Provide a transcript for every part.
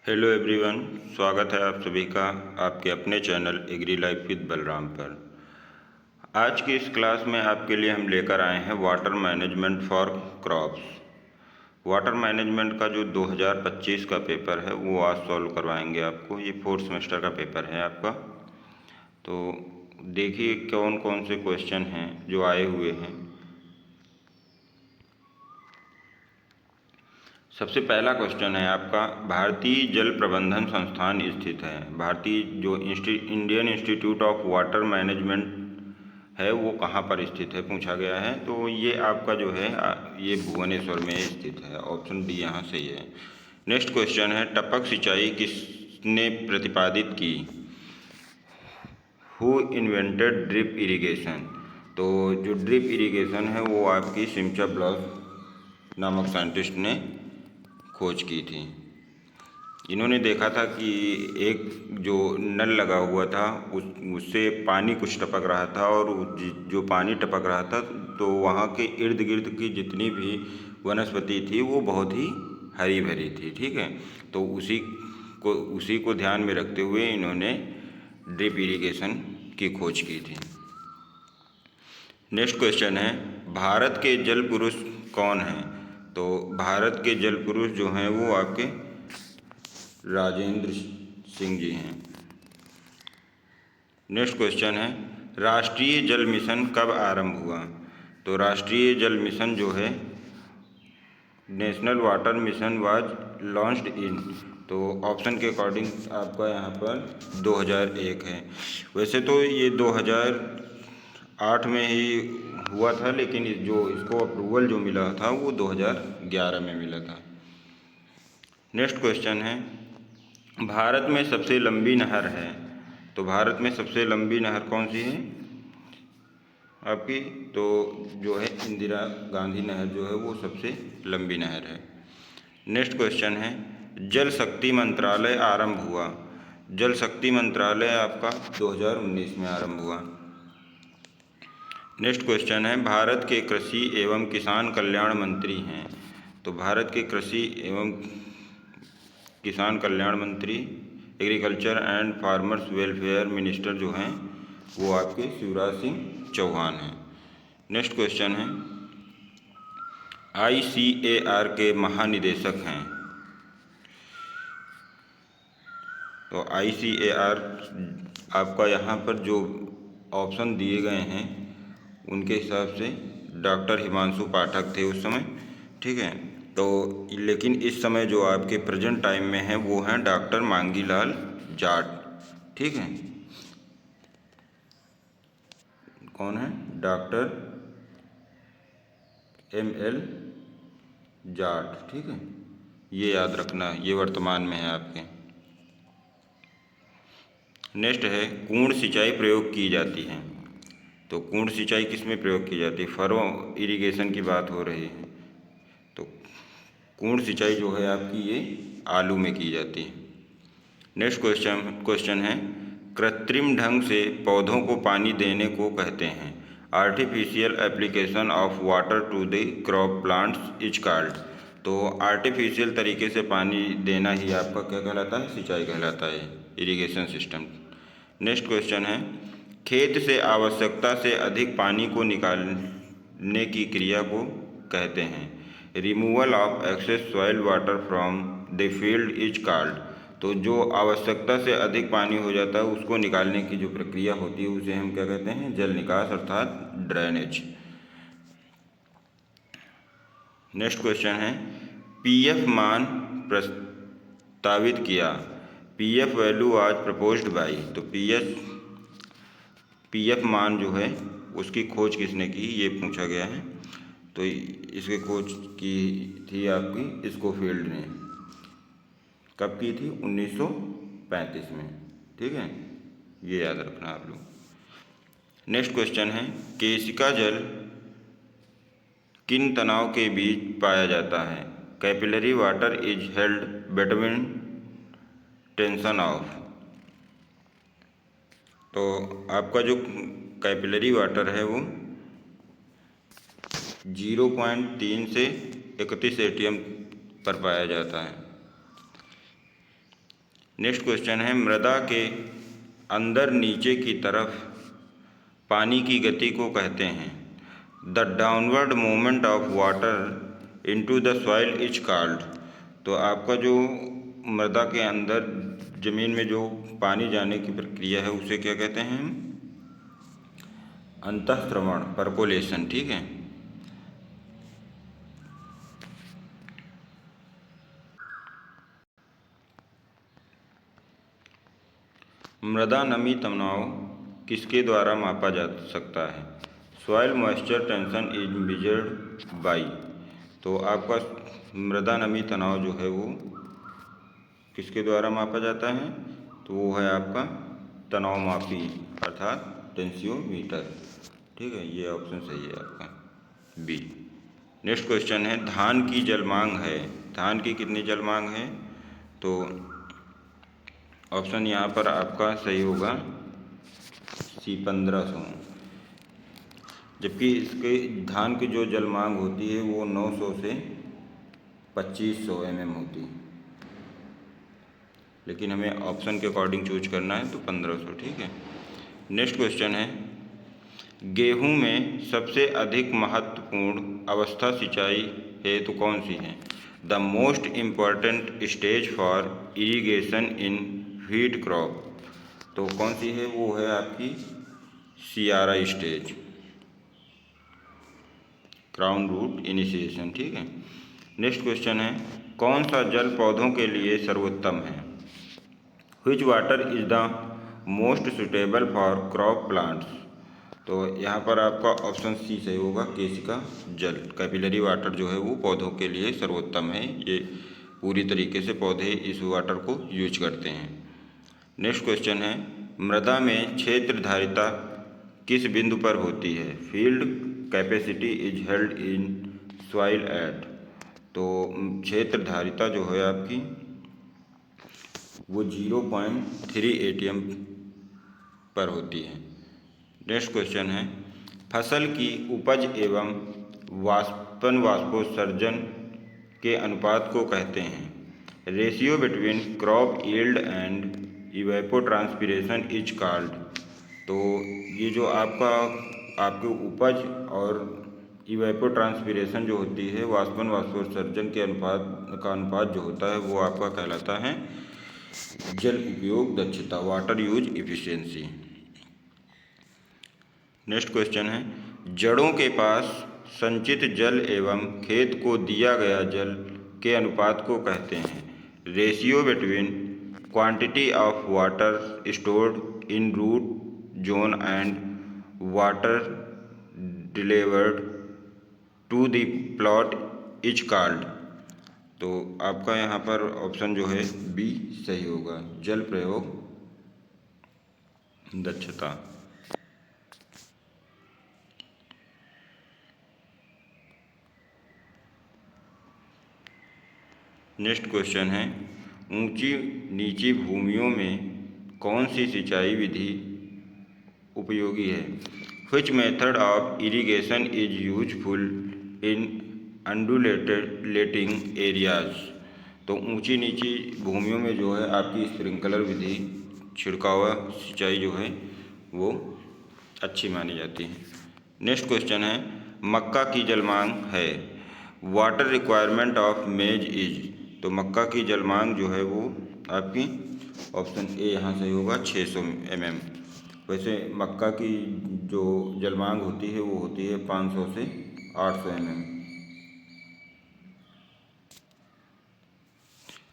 Hello everyone, स्वागत है आप सभी का आपके अपने channel agri life with Balram पर। आज की इस क्लास में आपके लिए हम लेकर आए हैं water management for crops. Water management का जो 2025 का पेपर है वो आज सॉल्व करवाएंगे आपको। ये 4th सेमेस्टर का पेपर है आपका। तो देखिए कौन कौन से क्वेश्चन हैं जो आए हुए हैं। सबसे पहला क्वेश्चन है आपका, भारतीय जल प्रबंधन संस्थान स्थित है। भारतीय जो Indian institute of water management है वो कहाँ पर स्थित है पूछा गया है। तो ये आपका जो है ये भुवनेश्वर में स्थित है। ऑप्शन डी यहाँ सही है। नेक्स्ट क्वेश्चन है, टपक सिंचाई किसने प्रतिपादित की। Who invented drip irrigation. तो जो ड्रिप इरिगेशन है वो आपकी सिमचा ब्लॉस नामक साइंटिस्ट ने खोज की थी। इन्होंने देखा था कि एक जो नल लगा हुआ था उससे पानी कुछ टपक रहा था, और जो पानी टपक रहा था तो वहाँ के इर्द गिर्द की जितनी भी वनस्पति थी वो बहुत ही हरी भरी थी। ठीक है, तो उसी को ध्यान में रखते हुए इन्होंने ड्रिप इरिगेशन की खोज की थी। नेक्स्ट क्वेश्चन है, भारत के जल पुरुष कौन हैं। तो भारत के जल पुरुष जो हैं वो आपके राजेंद्र सिंह जी हैं। नेक्स्ट क्वेश्चन है, राष्ट्रीय जल मिशन कब आरंभ हुआ। तो राष्ट्रीय जल मिशन जो है national water mission was launched in, तो ऑप्शन के अकॉर्डिंग आपका यहाँ पर 2001 है। वैसे तो ये 2008 में ही हुआ था, लेकिन जो इसको अप्रूवल जो मिला था वो 2011 में मिला था। नेक्स्ट क्वेश्चन है, भारत में सबसे लंबी नहर है। तो भारत में सबसे लंबी नहर कौन सी है आपकी। तो जो है इंदिरा गांधी नहर जो है वो सबसे लंबी नहर है। नेक्स्ट क्वेश्चन है, जल शक्ति मंत्रालय आरंभ हुआ। जल शक्ति मंत्रालय आपका 2019 में आरंभ हुआ। नेक्स्ट क्वेश्चन है, भारत के कृषि एवं किसान कल्याण मंत्री हैं। तो भारत के कृषि एवं किसान कल्याण मंत्री agriculture and farmers welfare minister जो हैं वो आपके शिवराज सिंह चौहान हैं। नेक्स्ट क्वेश्चन है, ICAR के महानिदेशक हैं। तो ICAR आपका यहाँ पर जो ऑप्शन दिए गए हैं उनके हिसाब से डॉक्टर हिमांशु पाठक थे उस समय। ठीक है, तो लेकिन इस समय जो आपके प्रेजेंट टाइम में है वो हैं डॉक्टर मांगीलाल जाट। ठीक है, कौन है, डॉक्टर ML जाट। ठीक है, ये याद रखना, ये वर्तमान में है आपके। नेक्स्ट है, कुंड सिंचाई प्रयोग की जाती है। तो कुंड सिंचाई किस में प्रयोग की जाती है, फरो इरिगेशन की बात हो रही है। तो कुंड सिंचाई जो है आपकी ये आलू में की जाती है। नेक्स्ट क्वेश्चन है, कृत्रिम ढंग से पौधों को पानी देने को कहते हैं। Artificial application of water to the crop plants is called. तो आर्टिफिशियल तरीके से पानी देना ही आपका क्या कहलाता है, सिंचाई कहलाता है, इरिगेशन सिस्टम। नेक्स्ट क्वेश्चन है, खेत से आवश्यकता से अधिक पानी को निकालने की क्रिया को कहते हैं removal of excess soil water from the field is called. तो जो आवश्यकता से अधिक पानी हो जाता है उसको निकालने की जो प्रक्रिया होती है उसे हम क्या कहते हैं, जल निकास अर्थात ड्रेनेज। नेक्स्ट क्वेश्चन है, PF मान प्रस्तावित किया। PF वैल्यू आज प्रपोज्ड बाई। तो PF मान जो है उसकी खोज किसने की ये पूछा गया है। तो इसकी खोज की थी आपकी स्कोफील्ड ने। कब की थी, 1935 में। ठीक है, ये याद रखना आप लोग। नेक्स्ट क्वेश्चन है, केशिका जल किन तनाव के बीच पाया जाता है। Capillary water is held between tension of. तो आपका जो कैपिलरी वाटर है वो 0.3 से 31 ATM पर पाया जाता है। नेक्स्ट क्वेश्चन है, मृदा के अंदर नीचे की तरफ पानी की गति को कहते हैं। The downward movement of water into the soil is called. तो आपका जो मृदा के अंदर जमीन में जो पानी जाने की प्रक्रिया है उसे क्या कहते हैं हम? अंतःस्रवण, परकोलेशन। ठीक है। मृदा नमी तनाव किसके द्वारा मापा जा सकता है? Soil moisture tension is measured by. तो आपका मृदा नमी तनाव जो है वो किसके द्वारा मापा जाता है? तो वो है आपका तनाव मापी अर्थात टेंसियोमीटर। ठीक है, ये ऑप्शन सही है आपका बी। नेक्स्ट क्वेश्चन है, धान की जल मांग है। धान की कितनी जल मांग है? तो ऑप्शन यहाँ पर आपका सही होगा सी 1500। जबकि इसके धान की जो जल मांग होती है वो 900 से 2500 mm होती है, लेकिन हमें ऑप्शन के अकॉर्डिंग चूज करना है तो 1500। ठीक है। नेक्स्ट क्वेश्चन है, गेहूं में सबसे अधिक महत्वपूर्ण अवस्था सिंचाई हेतु कौन सी है? The most important stage for irrigation in wheat crop. तो कौन सी है? वो है आपकी C R I stage, crown root initiation. ठीक है। नेक्स्ट क्वेश्चन है, कौन सा जल पौधों के लिए सर्वोत्तम है? Which water is the most suitable for crop plants. तो यहाँ पर आपका ऑप्शन सी सही होगा, केशिका जल, कैपिलरी वाटर जो है वो पौधों के लिए सर्वोत्तम है। ये पूरी तरीके से पौधे इस वाटर को यूज करते हैं। नेक्स्ट क्वेश्चन है, मृदा में क्षेत्र धारिता किस बिंदु पर होती है? Field capacity is held in soil eight. तो क्षेत्र धारिता जो है आपकी वो 0.3 ATM पर होती है। नेक्स्ट क्वेश्चन है, फसल की उपज एवं वाष्पोत्सर्जन के अनुपात को कहते हैं। Ratio between crop yield and evapotranspiration is called. तो ये जो आपके उपज और इवेपोट्रांसपिरेशन जो होती है, वाष्पोत्सर्जन के अनुपात जो होता है वो आपका कहलाता है जल उपयोग दक्षता, water use efficiency. Next question है, जड़ों के पास संचित जल एवं खेत को दिया गया जल के अनुपात को कहते हैं। Ratio between quantity of water stored in root zone and water delivered to the plot is called. तो आपका यहाँ पर ऑप्शन जो है बी सही होगा, जल प्रयोग दक्षता। नेक्स्ट क्वेश्चन है, ऊंची नीची भूमियों में कौन सी सिंचाई विधि उपयोगी है? Which method of irrigation is useful in undulating areas. तो ऊंची नीची भूमियों में जो है आपकी स्प्रिंकलर विधि, छिड़काव सिंचाई जो है वो अच्छी मानी जाती है। नेक्स्ट क्वेश्चन है, मक्का की जलमांग है। वाटर रिक्वायरमेंट ऑफ मेज इज। तो मक्का की जलमांग जो है वो आपकी ऑप्शन ए यहाँ से होगा 600 mm। वैसे मक्का की जो जलमांग होती है वो होती है 500 से 800 mm।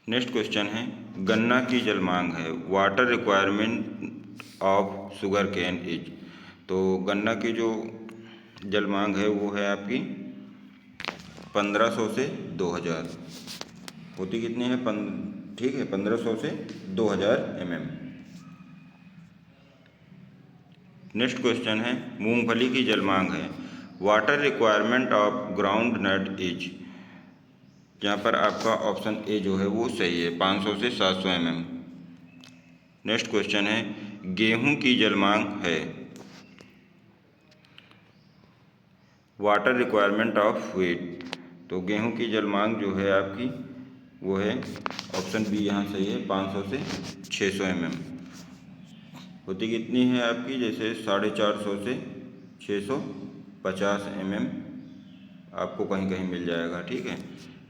नेक्स्ट क्वेश्चन है, गन्ना की जलमांग है। Water requirement of sugarcane is. तो गन्ना की जो जलमांग है वो है आपकी 1500 से 2000 होती। कितनी है? ठीक है, 1500 से 2000 mm। नेक्स्ट क्वेश्चन है, मूंगफली की जलमांग है। Water requirement of groundnut is. यहाँ पर आपका ऑप्शन ए जो है वो सही है, 500 से 700 mm। नेक्स्ट क्वेश्चन है, गेहूं की जलमांग है। Water requirement of wheat. तो गेहूं की जलमांग जो है आपकी वो है ऑप्शन बी यहाँ सही है, 500 से 600 mm। होती कितनी है आपकी, जैसे 450 से 650 mm आपको कहीं कहीं मिल जाएगा, ठीक है।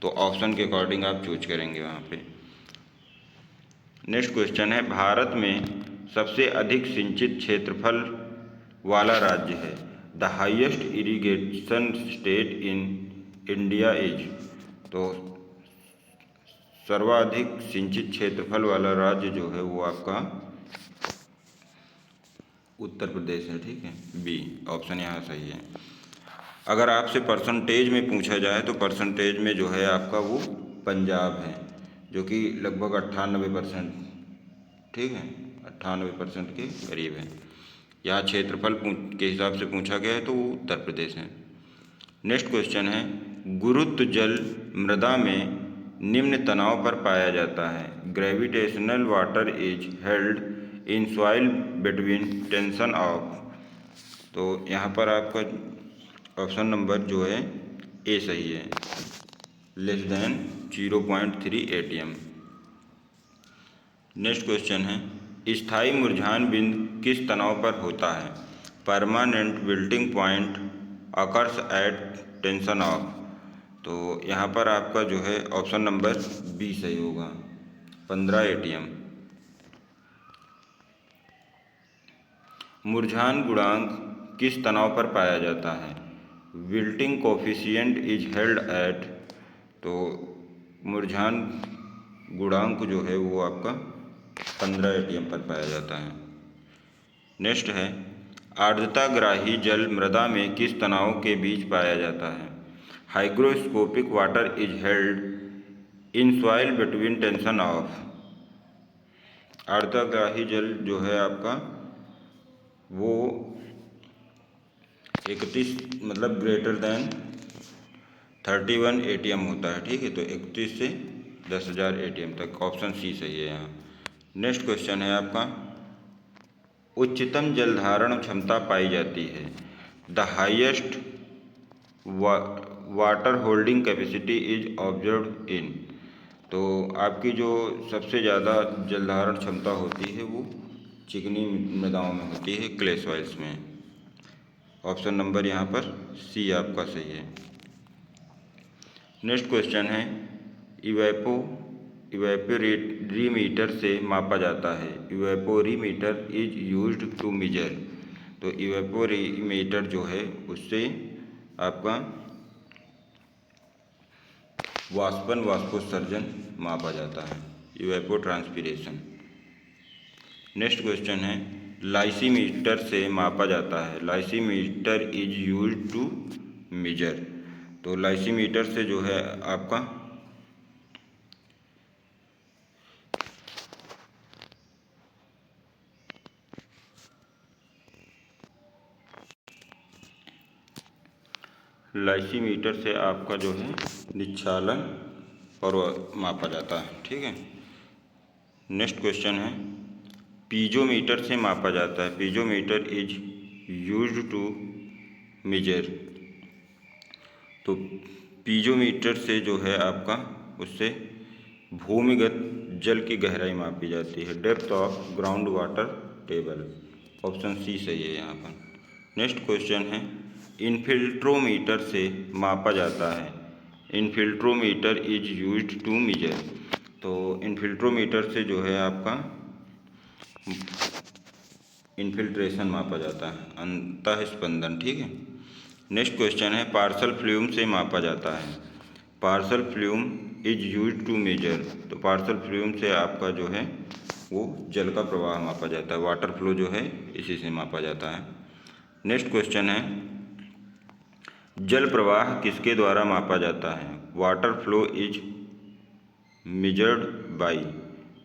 तो ऑप्शन के अकॉर्डिंग आप चूज करेंगे वहाँ पे। नेक्स्ट क्वेश्चन है, भारत में सबसे अधिक सिंचित क्षेत्रफल वाला राज्य है। The highest irrigation state in India is. तो सर्वाधिक सिंचित क्षेत्रफल वाला राज्य जो है वो आपका उत्तर प्रदेश है, ठीक है। बी ऑप्शन यहाँ सही है। अगर आपसे परसेंटेज में पूछा जाए तो परसेंटेज में जो है आपका वो पंजाब है, जो कि लगभग 98%, ठीक है, 98% के करीब है। यहाँ क्षेत्रफल के हिसाब से पूछा गया है तो वो उत्तर प्रदेश है। नेक्स्ट क्वेश्चन है, गुरुत्व जल मृदा में निम्न तनाव पर पाया जाता है। Gravitational water is held in soil between tension of. तो यहाँ पर आपका ऑप्शन नंबर जो है ए सही है, less than 0.3 ATM। Next question है, स्थायी मुरझान बिंदु किस तनाव पर होता है। Permanent wilting point occurs at tension of. तो यहाँ पर आपका जो है ऑप्शन नंबर बी सही होगा, 15 ATM। मुरझान गुणांक किस तनाव पर पाया जाता है। Wilting coefficient is held at. तो मुरझान गुणांक जो है वो आपका 15 ATM पर पाया जाता है। नेक्स्ट है, आर्द्रताग्राही जल मृदा में किस तनाव के बीच पाया जाता है। Hygroscopic water is held in soil between tension of. आर्द्रताग्राही जल जो है आपका वो 31 मतलब ग्रेटर देन 31 ATM होता है, ठीक है। तो 31 से 10,000 ATM तक, ऑप्शन सी सही है यहाँ। नेक्स्ट क्वेश्चन है आपका, उच्चतम जलधारण क्षमता पाई जाती है। The highest water holding capacity is observed in. तो आपकी जो सबसे ज़्यादा जलधारण क्षमता होती है वो चिकनी मृदाओं में होती है, क्ले सॉइल्स में। ऑप्शन नंबर यहाँ पर सी आपका सही है। नेक्स्ट क्वेश्चन है, इवेपोरीमीटर से मापा जाता है। Evaporimeter is used to measure. तो इवेपोरीमीटर जो है उससे आपका वाष्पोत्सर्जन मापा जाता है, इवेपोट्रांसपिरेशन। नेक्स्ट क्वेश्चन है, लाइसीमीटर से मापा जाता है। Lysimeter is used to measure. तो लाइसीमीटर से जो है आपका जो है निच्छालन और मापा जाता है, ठीक है। नेक्स्ट क्वेश्चन है, पीजोमीटर से मापा जाता है। Piezometer is used to measure. तो पीजोमीटर से जो है आपका उससे भूमिगत जल की गहराई मापी जाती है, depth of ground water table. Option C सही है यहाँ पर। नेक्स्ट क्वेश्चन है, इनफिल्ट्रोमीटर से मापा जाता है। इनफिल्ट्रोमीटर इज यूज्ड टू मेजर। तो इनफिल्ट्रोमीटर से जो है आपका इन्फिल्ट्रेशन मापा जाता है, अंतः स्पंदन, ठीक है। नेक्स्ट क्वेश्चन है, पार्सल फ्लूम से मापा जाता है। Parshall flume is used to measure. तो पार्सल फ्लूम से आपका जो है वो जल का प्रवाह मापा जाता है, वाटर फ्लो जो है इसी से मापा जाता है। नेक्स्ट क्वेश्चन है, जल प्रवाह किसके द्वारा मापा जाता है। Water flow is measured by.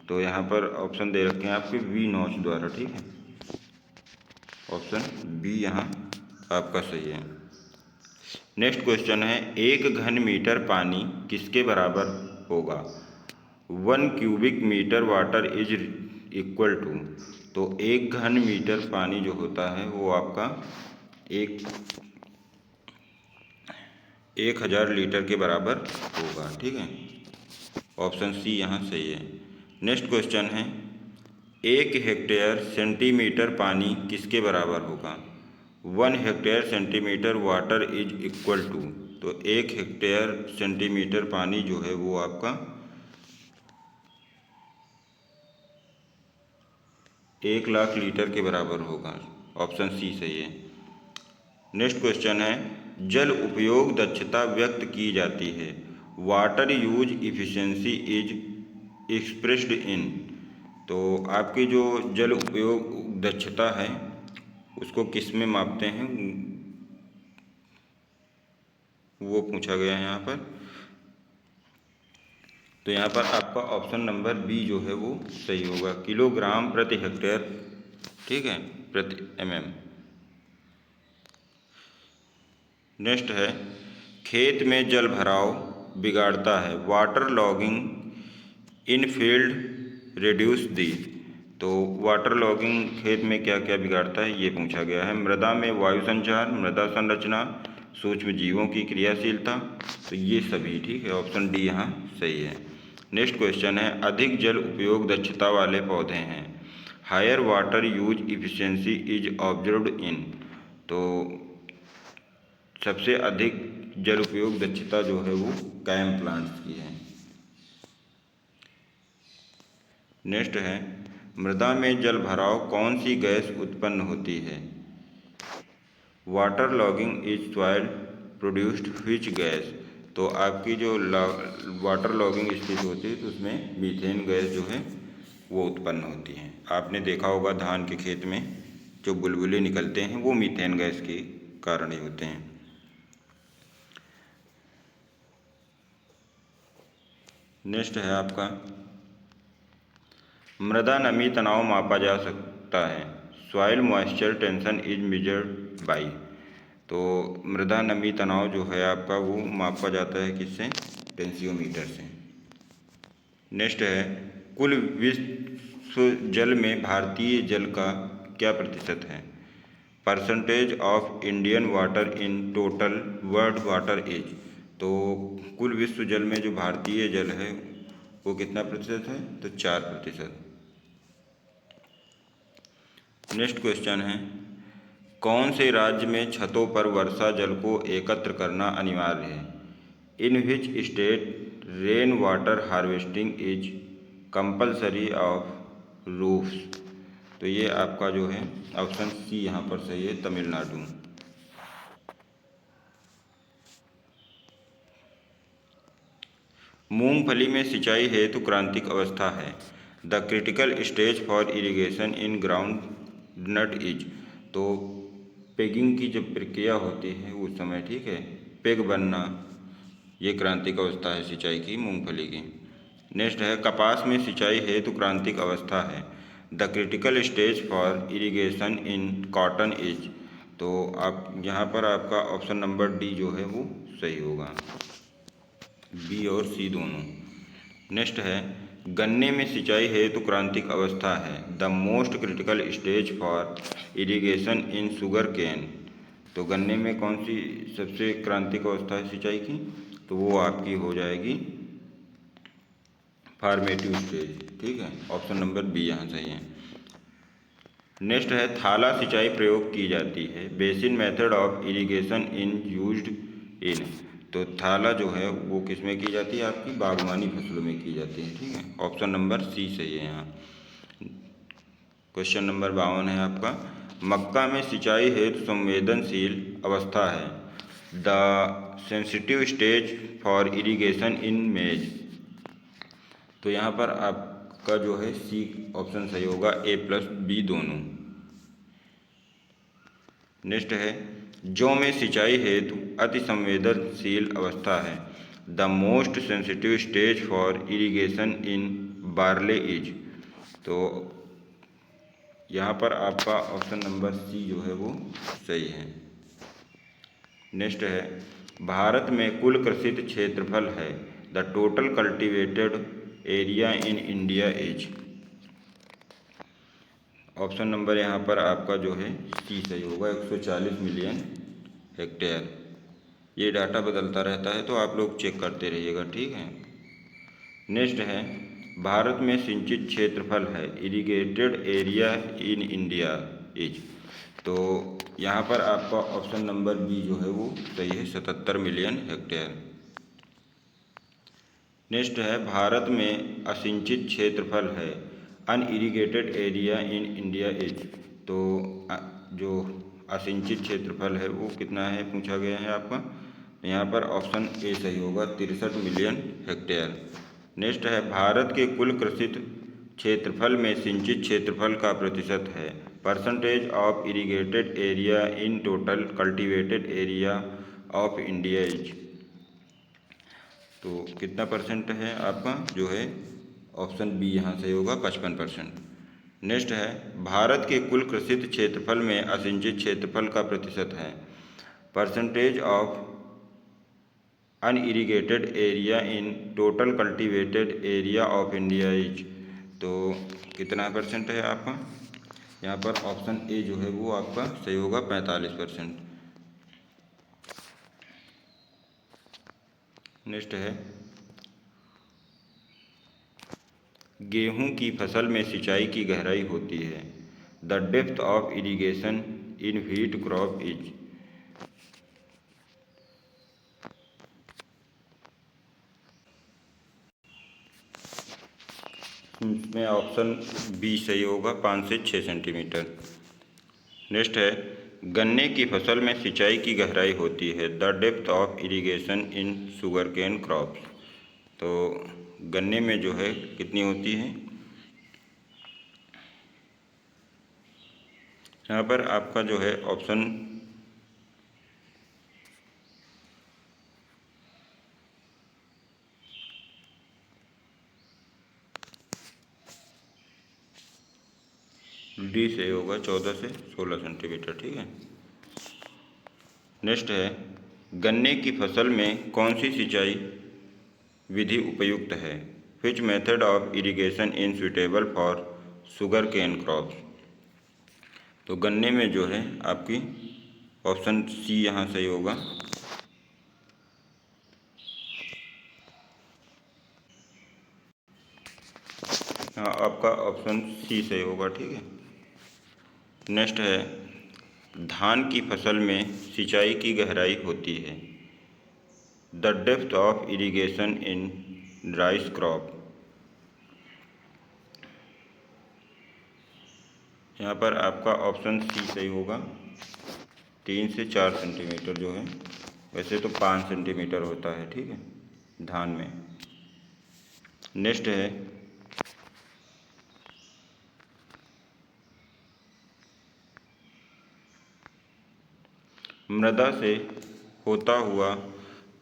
तो यहाँ पर ऑप्शन दे रखे हैं आपके वी नॉच द्वारा, ठीक है। ऑप्शन बी यहाँ आपका सही है। नेक्स्ट क्वेश्चन है, 1 घन मीटर पानी किसके बराबर होगा। 1 cubic metre water is equal to. तो 1 घन मीटर पानी जो होता है वो आपका 1000 लीटर के बराबर होगा, ठीक है। ऑप्शन सी यहाँ सही है। नेक्स्ट क्वेश्चन है, 1 हेक्टेयर सेंटीमीटर पानी किसके बराबर होगा? 1 hectare centimetre water is equal to, तो 1 हेक्टेयर सेंटीमीटर पानी जो है वो आपका 1 लाख लीटर के बराबर होगा। ऑप्शन सी सही है। नेक्स्ट क्वेश्चन है, जल उपयोग दक्षता व्यक्त की जाती है। Water use efficiency is expressed in, तो आपकी जो जल उपयोग दक्षता है उसको किस में मापते हैं वो पूछा गया है यहाँ पर। तो यहाँ पर आपका ऑप्शन नंबर बी जो है वो सही होगा, किलोग्राम प्रति हेक्टेयर, ठीक है, प्रति mm। नेक्स्ट है, खेत में जल भराव बिगाड़ता है। Water logging in field reduce the, तो वाटर लॉगिंग खेत में क्या क्या बिगाड़ता है ये पूछा गया है। मृदा में वायु संचार, मृदा संरचना, सूक्ष्म जीवों की क्रियाशीलता, तो ये सभी ठीक है, ऑप्शन डी यहाँ सही है। नेक्स्ट क्वेश्चन है, अधिक जल उपयोग दक्षता वाले पौधे हैं। Higher water use efficiency is observed in, तो सबसे अधिक जल उपयोग दक्षता जो है वो कायम प्लांट्स की है। नेक्स्ट है, मृदा में जल भराव कौन सी गैस उत्पन्न होती है? Water logging is soil produced which gas, तो आपकी जो वाटर लॉगिंग स्थिति होती है तो उसमें मीथेन गैस जो है वो उत्पन्न होती है। आपने देखा होगा धान के खेत में जो बुलबुले निकलते हैं वो मीथेन गैस के कारण ही होते हैं। नेक्स्ट है आपका, मृदा नमी तनाव मापा जा सकता है। Soil moisture tension is measured by, तो मृदा नमी तनाव जो है आपका वो मापा जाता है किससे? टेंसियोमीटर से। नेक्स्ट है, कुल विश्व जल में भारतीय जल का क्या प्रतिशत है? Percentage of Indian water in total world water as, तो कुल विश्व जल में जो भारतीय जल है वो कितना प्रतिशत है? तो 4%। नेक्स्ट क्वेश्चन है, कौन से राज्य में छतों पर वर्षा जल को एकत्र करना अनिवार्य है? In which state rain water harvesting is compulsory of roofs, तो ये आपका जो है ऑप्शन सी यहाँ पर सही है, तमिलनाडु। मूंगफली में सिंचाई हेतु क्रांतिक अवस्था है। The critical stage for irrigation in groundnut is, तो पेगिंग की जब प्रक्रिया होती है उस समय, ठीक है, पेग बनना, ये क्रांतिक अवस्था है सिंचाई की मूंगफली की। नेक्स्ट है, कपास में सिंचाई हेतु क्रांतिक अवस्था है। The critical stage for irrigation in cotton is, तो आप यहाँ पर आपका ऑप्शन नंबर डी जो है वो सही होगा, बी और सी दोनों। नेक्स्ट है, गन्ने में सिंचाई हेतु क्रांतिक अवस्था है। The most critical stage for irrigation in sugarcane, तो गन्ने में कौन सी सबसे क्रांतिक अवस्था है सिंचाई की? तो वो आपकी हो जाएगी फॉर्मेटिव स्टेज, ठीक है, ऑप्शन नंबर बी यहाँ सही है। नेक्स्ट है, थाला सिंचाई प्रयोग की जाती है। Basin method of irrigation in used in, तो थाला जो है वो किस में की जाती है? आपकी बागवानी फसलों में की जाती है, ठीक है, ऑप्शन नंबर सी सही है यहाँ। क्वेश्चन नंबर 52 है आपका, मक्का में सिंचाई हेतु संवेदनशील अवस्था है। The sensitive stage for irrigation इन मेज, तो यहाँ पर आपका जो है सी ऑप्शन सही होगा, ए प्लस बी दोनों। नेक्स्ट है, जौ में सिंचाई हेतु अति संवेदनशील अवस्था है। The most sensitive stage for irrigation in barley is, तो यहाँ पर आपका ऑप्शन नंबर सी जो है वो सही है। नेक्स्ट है, भारत में कुल कृषित क्षेत्रफल है। The total cultivated area in India is, option number यहाँ पर आपका जो है सी सही होगा, 140 मिलियन हेक्टेयर। ये डाटा बदलता रहता है तो आप लोग चेक करते रहिएगा, ठीक है। नेक्स्ट है भारत में सिंचित क्षेत्रफल है irrigated area in India is. तो यहाँ पर आपका ऑप्शन नंबर बी जो है वो सही है, 77 मिलियन हेक्टेयर। नेक्स्ट है भारत में असिंचित क्षेत्रफल है unirrigated area in India is. तो जो असिंचित क्षेत्रफल है वो कितना है पूछा गया है आपका, यहाँ पर ऑप्शन ए सही होगा, 63 मिलियन हेक्टेयर। नेक्स्ट है भारत के कुल कृषित क्षेत्रफल में सिंचित क्षेत्रफल का प्रतिशत है, percentage of irrigated area in total cultivated area of India is. तो कितना परसेंट है आपका जो है ऑप्शन बी यहाँ सही होगा, 55%। नेक्स्ट है भारत के कुल कृषित क्षेत्रफल में असिंचित क्षेत्रफल का प्रतिशत है, percentage of unirrigated area in total cultivated area of India is. तो कितना परसेंट है आपका, यहाँ पर ऑप्शन ए जो है वो आपका सही होगा, 45%। नेक्स्ट है गेहूं की फसल में सिंचाई की गहराई होती है, the depth of irrigation in wheat crop is. इसमें ऑप्शन बी सही होगा, 5 से 6 सेंटीमीटर। नेक्स्ट है गन्ने की फसल में सिंचाई की गहराई होती है, the depth of irrigation in sugarcane crops. तो गन्ने में जो है कितनी होती है, यहाँ पर आपका जो है ऑप्शन डी से होगा, 14 से 16 सेंटीमीटर। ठीक है। नेक्स्ट है गन्ने की फसल में कौन सी सिंचाई विधि उपयुक्त है, which method of irrigation in suitable for sugarcane crops. तो गन्ने में जो है आपकी ऑप्शन सी यहाँ सही होगा, हाँ आपका ऑप्शन सी सही होगा। ठीक है। नेक्स्ट है धान की फसल में सिंचाई की गहराई होती है, the depth of irrigation in rice crop. यहाँ पर आपका ऑप्शन सी सही होगा, 3 से 4 सेंटीमीटर जो है, वैसे तो 5 सेंटीमीटर होता है। ठीक है, धान में। नेक्स्ट है मृदा से होता हुआ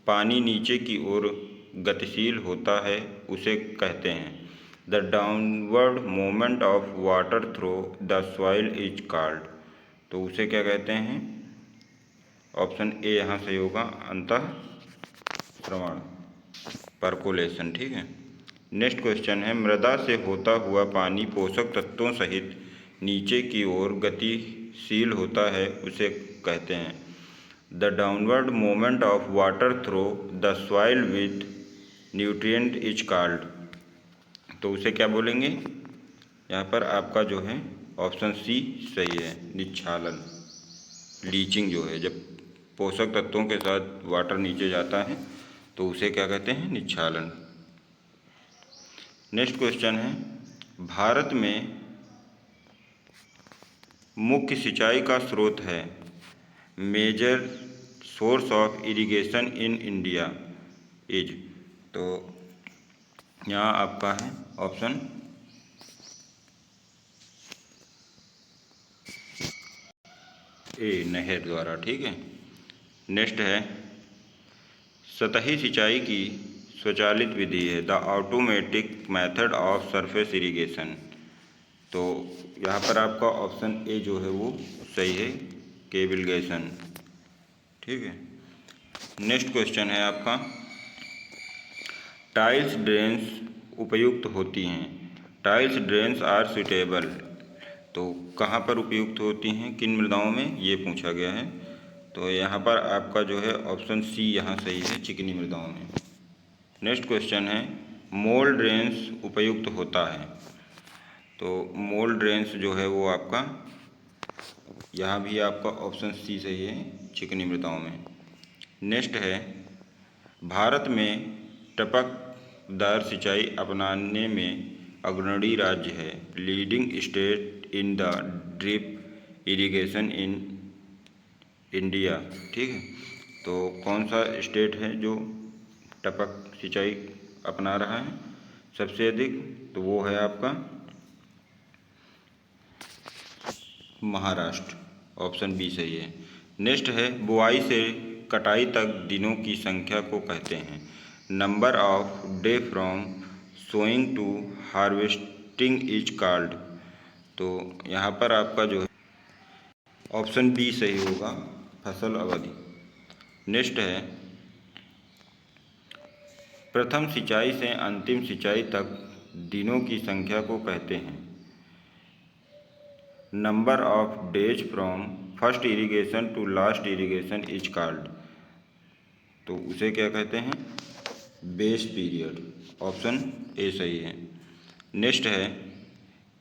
पानी नीचे की ओर गतिशील होता है उसे कहते हैं, the downward movement of water through the soil is called. तो उसे क्या कहते हैं, ऑप्शन ए यहाँ सही होगा, अंतःस्रवण, परकोलेशन। ठीक है। नेक्स्ट क्वेश्चन है मृदा से होता हुआ पानी पोषक तत्वों सहित नीचे की ओर गतिशील होता है उसे कहते हैं, the downward movement of water through the soil with nutrient is called. तो उसे क्या बोलेंगे, यहाँ पर आपका जो है ऑप्शन सी सही है, निच्छालन, लीचिंग जो है, जब पोषक तत्वों के साथ वाटर नीचे जाता है तो उसे क्या कहते हैं, निच्छालन। नेक्स्ट क्वेश्चन है भारत में मुख्य सिंचाई का स्रोत है, major source of irrigation in India is. तो यहाँ आपका है ऑप्शन ए, नहर द्वारा। ठीक है। नेक्स्ट है सतही सिंचाई की स्वचालित विधि है, the automatic method of surface irrigation. तो यहाँ पर आपका ऑप्शन ए जो है वो सही है, केबिलगेशन। ठीक है। नेक्स्ट क्वेश्चन है आपका टाइल्स ड्रेन्स उपयुक्त होती हैं, टाइल्स ड्रेन्स आर सुटेबल। तो कहाँ पर उपयुक्त होती हैं, किन मृदाओं में, ये पूछा गया है। तो यहाँ पर आपका जो है ऑप्शन सी यहाँ सही है, चिकनी मृदाओं में। नेक्स्ट क्वेश्चन है मोल ड्रेन्स उपयुक्त होता है। तो मोल ड्रेन्स जो है वो आपका यहाँ भी आपका ऑप्शन सी सही है, चिकनी मृदाओं में। नेक्स्ट है, भारत में टपकदार सिंचाई अपनाने में अग्रणी राज्य है। Leading state in the drip irrigation in India. ठीक है, तो कौन सा स्टेट है जो टपक सिंचाई अपना रहा है सबसे अधिक? तो वो है आपका महाराष्ट्र, ऑप्शन बी सही है। नेक्स्ट है, बुआई से कटाई तक दिनों की संख्या को कहते हैं। Number of day from sowing to harvesting is called. तो यहाँ पर आपका जो है ऑप्शन बी सही होगा, फसल अवधि। नेक्स्ट है, प्रथम सिंचाई से अंतिम सिंचाई तक दिनों की संख्या को कहते हैं। Number of days from first irrigation to last irrigation is called. तो उसे क्या कहते हैं? बेस पीरियड, ऑप्शन ए सही है। नेक्स्ट है,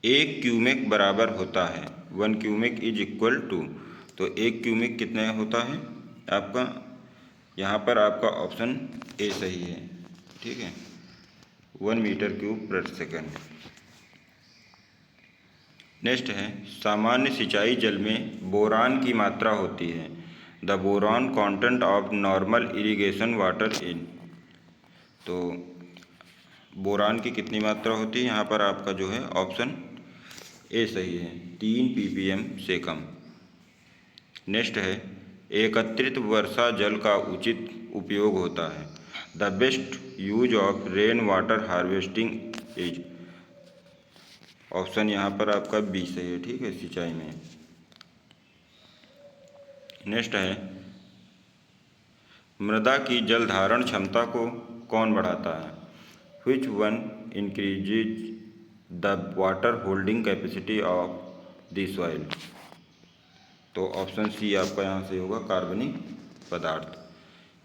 एक क्यूमेक बराबर होता है 1 क्यूमेक इज इक्वल टू। तो एक क्यूमेक कितना होता है आपका? यहाँ पर आपका ऑप्शन ए सही है। ठीक है, 1 मीटर क्यूब प्रति सेकंड। नेक्स्ट है, सामान्य सिंचाई जल में बोरान की मात्रा होती है। The boron content of normal irrigation water in. तो बोरान की कितनी मात्रा होती है? यहाँ पर आपका जो है ऑप्शन ए सही है, 3 ppm से कम। नेक्स्ट है, एकत्रित वर्षा जल का उचित उपयोग होता है। The best use of rain water harvesting is. Option यहाँ पर आपका बी सही है। ठीक है, सिंचाई में। नेक्स्ट है, मृदा की जल धारण क्षमता को कौन बढ़ाता है? Which one increases the water holding capacity of the soil? तो ऑप्शन सी आपका यहाँ से होगा, कार्बनिक पदार्थ।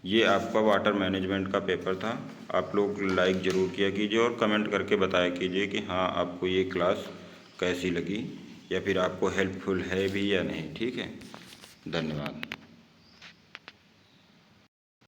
ये आपका वाटर मैनेजमेंट का पेपर था। आप लोग लाइक ज़रूर किया कीजिए और कमेंट करके बताया कीजिए कि हाँ आपको ये क्लास कैसी लगी या फिर आपको हेल्पफुल है भी या नहीं। ठीक है, धन्यवाद।